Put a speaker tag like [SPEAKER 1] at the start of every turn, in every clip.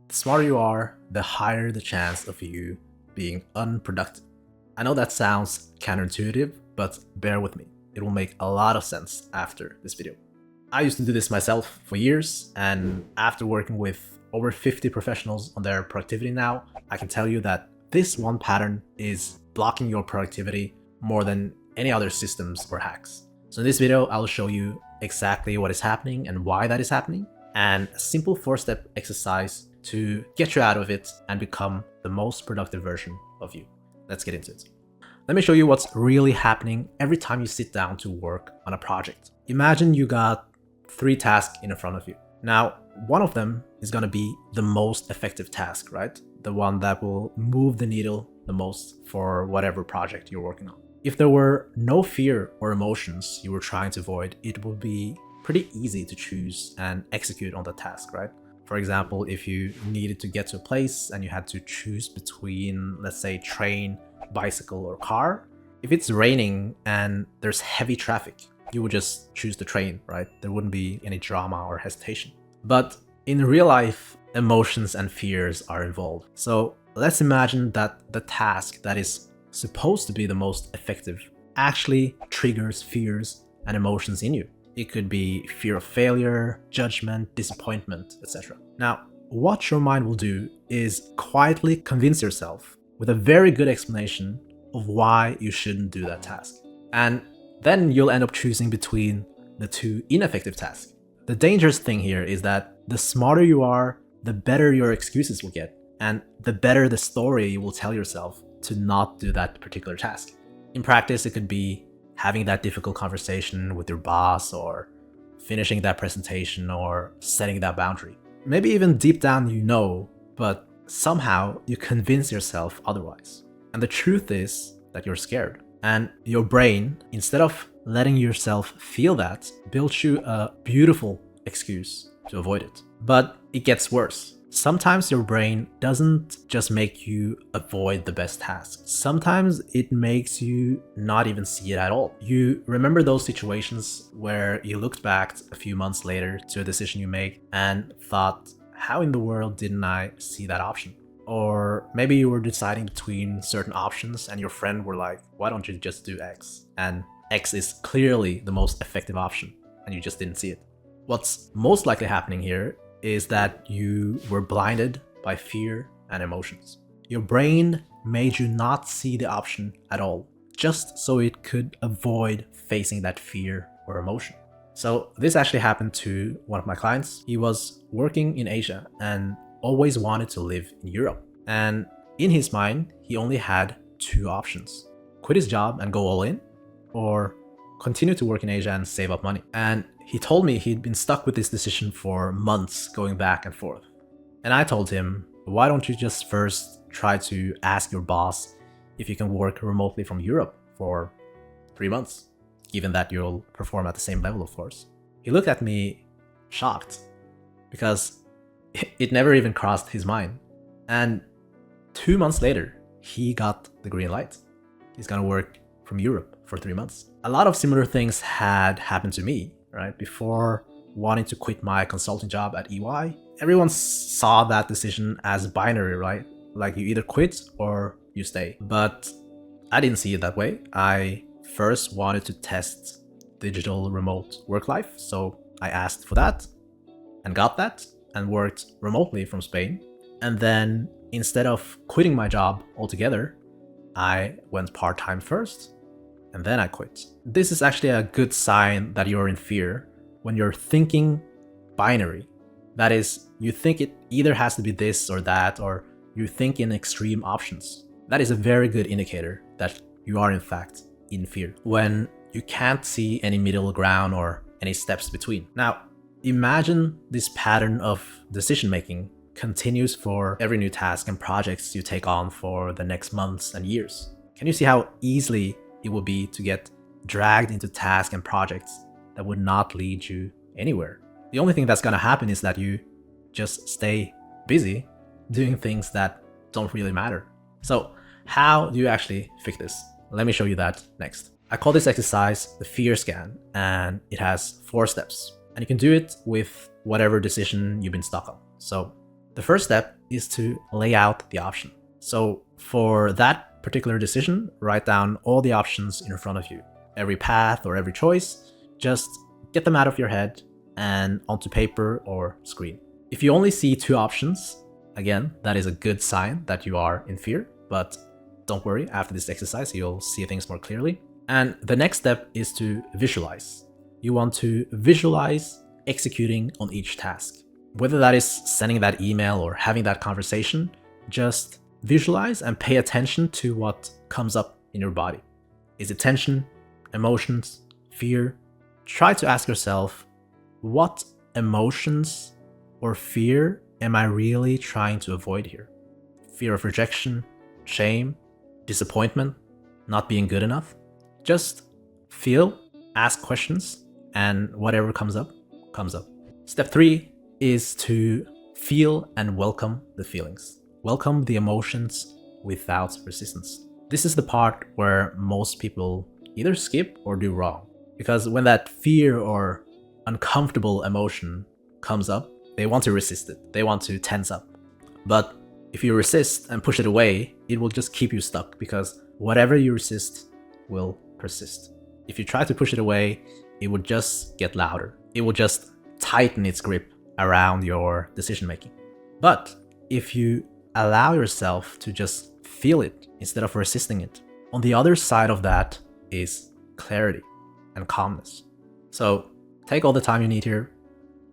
[SPEAKER 1] The smarter you are, the higher the chance of you being unproductive. I know that sounds counterintuitive, but bear with me. It will make a lot of sense after this video. I used to do this myself for years, and after working with over 50 professionals on their productivity now, I can tell you that this one pattern is blocking your productivity more than any other systems or hacks. So in this video, I'll show you exactly what is happening and why that is happening, and a simple 4-step exercise to get you out of it and become the most productive version of you. Let's get into it. Let me show you what's really happening every time you sit down to work on a project. Imagine you got 3 tasks in front of you. Now, one of them is going to be the most effective task, right? The one that will move the needle the most for whatever project you're working on. If there were no fear or emotions you were trying to avoid, it would be pretty easy to choose and execute on the task, right? For example, if you needed to get to a place and you had to choose between, let's say, train, bicycle, or car, if it's raining and there's heavy traffic, you would just choose the train, right? There wouldn't be any drama or hesitation. But in real life, emotions and fears are involved. So let's imagine that the task that is supposed to be the most effective actually triggers fears and emotions in you. It could be fear of failure, judgment, disappointment, etc. Now, what your mind will do is quietly convince yourself with a very good explanation of why you shouldn't do that task. And then you'll end up choosing between the 2 ineffective tasks. The dangerous thing here is that the smarter you are, the better your excuses will get, and the better the story you will tell yourself to not do that particular task. In practice, it could be having that difficult conversation with your boss, or finishing that presentation, or setting that boundary. Maybe even deep down you know, but somehow you convince yourself otherwise. And the truth is that you're scared. And your brain, instead of letting yourself feel that, builds you a beautiful excuse to avoid it. But it gets worse. Sometimes your brain doesn't just make you avoid the best task. Sometimes it makes you not even see it at all. You remember those situations where you looked back a few months later to a decision you made and thought, how in the world didn't I see that option? Or maybe you were deciding between certain options and your friend were like, why don't you just do X? And X is clearly the most effective option and you just didn't see it. What's most likely happening here is that you were blinded by fear and emotions. Your brain made you not see the option at all, just so it could avoid facing that fear or emotion. So this actually happened to one of my clients. He was working in Asia and always wanted to live in Europe. And in his mind, he only had 2 options: quit his job and go all in, or continue to work in Asia and save up money. And he told me he'd been stuck with this decision for months, going back and forth. And I told him, why don't you just first try to ask your boss if you can work remotely from Europe for 3 months, given that you'll perform at the same level, of course. He looked at me shocked because it never even crossed his mind. And 2 months later, he got the green light. He's gonna work from Europe for 3 months. A lot of similar things had happened to me, right? Before wanting to quit my consulting job at EY, everyone saw that decision as binary, right? Like you either quit or you stay. But I didn't see it that way. I first wanted to test digital remote work life. So I asked for that and got that and worked remotely from Spain. And then instead of quitting my job altogether, I went part-time first and then I quit. This is actually a good sign that you're in fear when you're thinking binary. That is, you think it either has to be this or that, or you think in extreme options. That is a very good indicator that you are in fact in fear, when you can't see any middle ground or any steps between. Now, imagine this pattern of decision making continues for every new task and projects you take on for the next months and years. Can you see how easily it would be to get dragged into tasks and projects that would not lead you anywhere? The only thing that's gonna happen is that you just stay busy doing things that don't really matter. So how do you actually fix this? Let me show you that next. I call this exercise the fear scan, and it has 4 steps. And you can do it with whatever decision you've been stuck on. So the first step is to lay out the option. So for that particular decision, write down all the options in front of you. Every path or every choice, just get them out of your head and onto paper or screen. If you only see 2 options, again, that is a good sign that you are in fear, but don't worry, after this exercise, you'll see things more clearly. And the next step is to visualize. You want to visualize executing on each task. Whether that is sending that email or having that conversation, just visualize and pay attention to what comes up in your body. Is it tension, emotions, fear? Try to ask yourself, what emotions or fear am I really trying to avoid here? Fear of rejection, shame, disappointment, not being good enough? Just feel, ask questions, and whatever comes up, comes up. Step 3 is to feel and welcome the feelings. Welcome the emotions without resistance. This is the part where most people either skip or do wrong. Because when that fear or uncomfortable emotion comes up, they want to resist it. They want to tense up. But if you resist and push it away, it will just keep you stuck, because whatever you resist will persist. If you try to push it away, it would just get louder. It will just tighten its grip around your decision making. But if you allow yourself to just feel it instead of resisting it, on the other side of that is clarity and calmness. So take all the time you need here.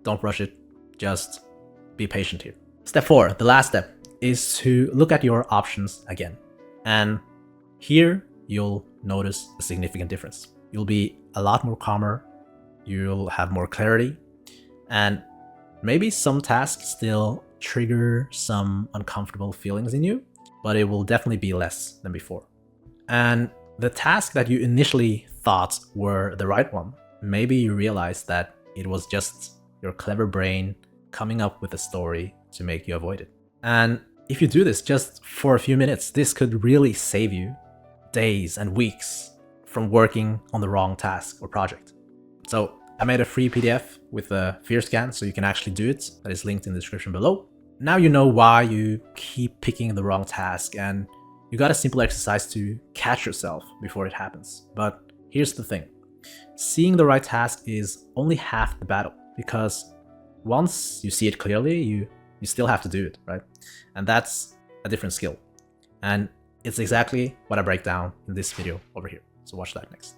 [SPEAKER 1] Don't rush it. Just be patient here. Step 4, the last step, is to look at your options again. And here you'll notice a significant difference. You'll be a lot more calmer. You'll have more clarity. And maybe some tasks still trigger some uncomfortable feelings in you, but it will definitely be less than before. And the task that you initially thought were the right one, maybe you realize that it was just your clever brain coming up with a story to make you avoid it. And if you do this just for a few minutes, this could really save you days and weeks from working on the wrong task or project. So I made a free PDF with a fear scan, so you can actually do it. That is linked in the description below. Now you know why you keep picking the wrong task, and you got a simple exercise to catch yourself before it happens. But here's the thing. Seeing the right task is only half the battle, because once you see it clearly, you still have to do it, right? And that's a different skill. And it's exactly what I break down in this video over here. So watch that next.